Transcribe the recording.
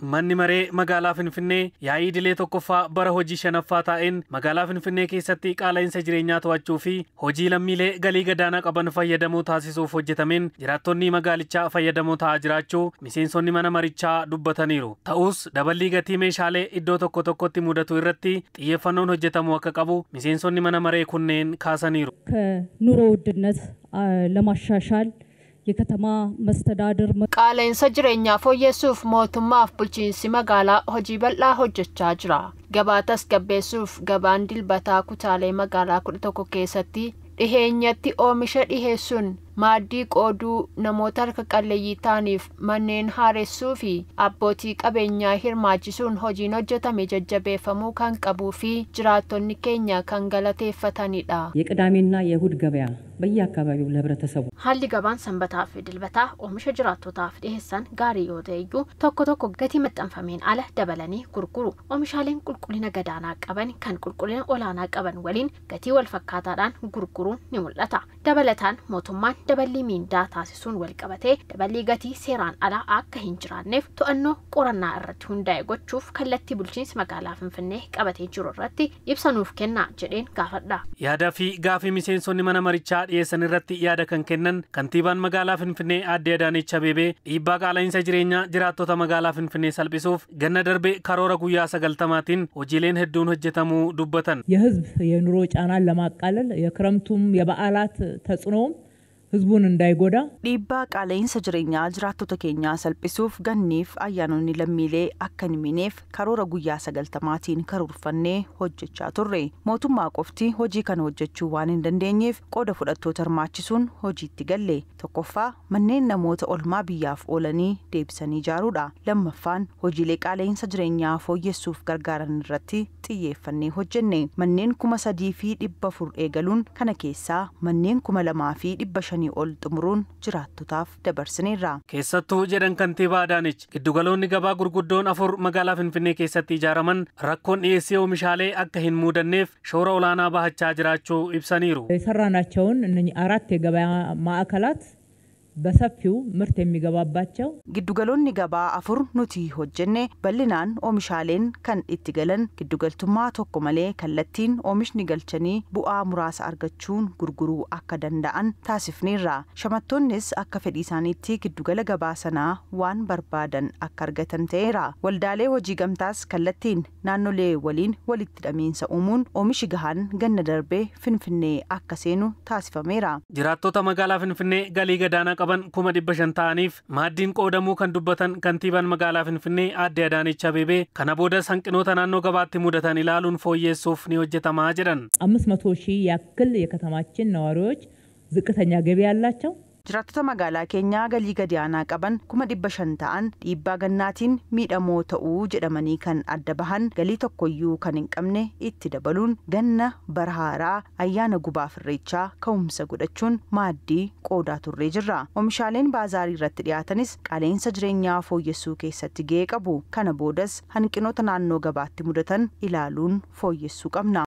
Manni maree magaalaa Finfinnee yaa'ii idilee tokkoffaa bara hojii shanaffaa taa'een magaalaa Finfinnee keessatti qaala'insa jireenyaa to'achuu fi hojii lammiilee galii gadaanaa qaban fayyadamoo taasisuuf hojjetameen jiraattonni magaalichaa fayyadamoo ta'aa jiraachuu miseensonni mana marichaa dubbataniiru. Ta'us daballii gatii meeshaalee iddoo tokko tokkotti mudatu irratti xiyyeeffannoon hojjetamuu akka qabu miseensonni mana maree kunneen kaasaniiru. ከኑሮ ውድነት ለማሻሻል የከተማ መስተዳድር qaala'insa jireenyaa fooyyessuuf mootummaaf bulchiinsi magaalaa hojii bal'aa hojjechaa jira. Gabaa tasgabbeessuuf gabaan dilbataa kutaalee magaalaa 11 keessatti dhiheenyatti oomisha dhiheessuun maaddii qooduu namoota harka qalleeyyii ta'aniif manneen haaressuu fi abbootii qabeenyaa hirmaachisuun hojiin hojjetame jajjabeeffamuu kan qabuu fi jiraattonni keenya kan galateeffatanidha. የቅዳሜና የእሁድ ገበያ በየአካባቢው ለህብረተሰቡ haalli gabaan sanbataa fi dilbataa oomisha jiraattotaaf dhiheessan gaarii yoo ta'eyyuu tokko tokko gatii maxxanfameen ala dabalanii gurguru. Oomishaaleen qulqullina gadaanaa qaban kan qulqullina olaanaa qaban waliin gatii wal fakkaataadhaan gurguruun ni mul'ata. Dabalataan mootummaan dabalii miindaa taasisuun wal qabatee dabalii gatii seeraan alaa akka hin jiraanneef to'annoo qorannaa irratti hundaa'e gochuuf kallattii bulchiinsi magaalaa Finfinnee qabatee jiru irratti ibsanuuf kennaa jedheen gaafadha. Yaada fi gaafii miseensonni mana marichaa dhiyeessan irratti yaada kan kennan kantiibaan magaalaa Finfinnee Aadde Adaanech Abeebee dhiibbaa qaala'insa jireenyaa jiraattota magaalaa Finfinnee salphisuuf ganna darbee karoora guyyaa 90tiin hojiileen hedduun hojjetamuu dubbatan. የህዝብ የኑሮ ጫናን ለማቃለል የክረምቱም የበዓላት ተጽዕኖም ህዝቡን እንዳይጎዳ dhiibbaa qaala'insa jireenyaa jiraattota keenyaa salphisuuf ganniif ayyaanonni lammiilee akka hin mineef karoora guyyaa 90tiin karoorfannee hojjechaa turre. Mootummaa qofti hojii kana hojjechuu waan hin dandeenyeef qooda fudhattoota hirmaachisuun hojiitti galle. Tokkoffaa manneen namoota olmaa biyyaaf oolanii deebisanii ijaaruudha. Lammaffaan hojiilee qaala'insa jireenyaa fooyyessuuf gargaaran irratti xiyyeeffannee hojjenne. Manneen 3,400 eegaluun kana keessaa manneen 2,500 ol xumuruun jiraattotaaf dabarsineerra. Keessattuu jedhan kantiibaa Adaanech giddugaloonni gabaa gurguddoon 4 magaalaa Finfinnee keessatti ijaaraman rakkoon dhiyeessii oomishaalee akka hin muudanneef shoora olaanaa bahachaa jiraachuu ibsaniiru. የሰራናቸውን እነኚህ 4 የገበያ ማዕከላት በሰፊው ምርት የሚገባባቸው giddugaloonni gabaa 4 nuti hojjenne bal'inaan oomishaaleen kan itti galan giddugaltummaa tokko malee kallattiin oomishni galchanii bu'aa muraasa argachuun gurguruu akka danda'an taasifneerra. Shamattoonnis akka fedhii isaaniitti giddugala gabaa sanaa waan barbaadan akka argatan ta'eera. Waldaalee hojii gamtaas kallattiin naannolee waliin walitti hidhamiinsa uumuun oomishi gahaan ganna darbee Finfinnee akka seenu taasifameera. Jiraattota magaalaa Finfinnee galii gadaanaa qaban 500 ta'aniif maaddiin qoodamuu kan dubbatan kantiibaan magaalaa Finfinnee Aadde Adaanech Abeebee kana boodas hanqinoota naannoo gabaatti mudatan ilaaluun fooyyessuuf ni hojjetamaa jedhan. 500,000 ያክል የከተማችን ነዋሪዎች ዝቅተኛ ገቢ ያላቸው jiraattota magaalaa keenyaa galii gadaanaa qaban 500 ta'an dhiibbaa gannaatiin miidhamoo ta'uu jedhamanii kan adda bahan galii tokkoyyuu kan hin qabne itti dabaluun ganna bara haaraa ayyaana gubaa irreechaa ka'umsa godhachuun maaddii qoodaa turree jirra. Oomishaaleen baazaarii irratti dhiyaatanis qaala'insa jireenyaa fooyyessuu keessatti gahee qabu. Kana boodas hanqinoota naannoo gabaatti mudatan ilaaluun fooyyessuu qabna.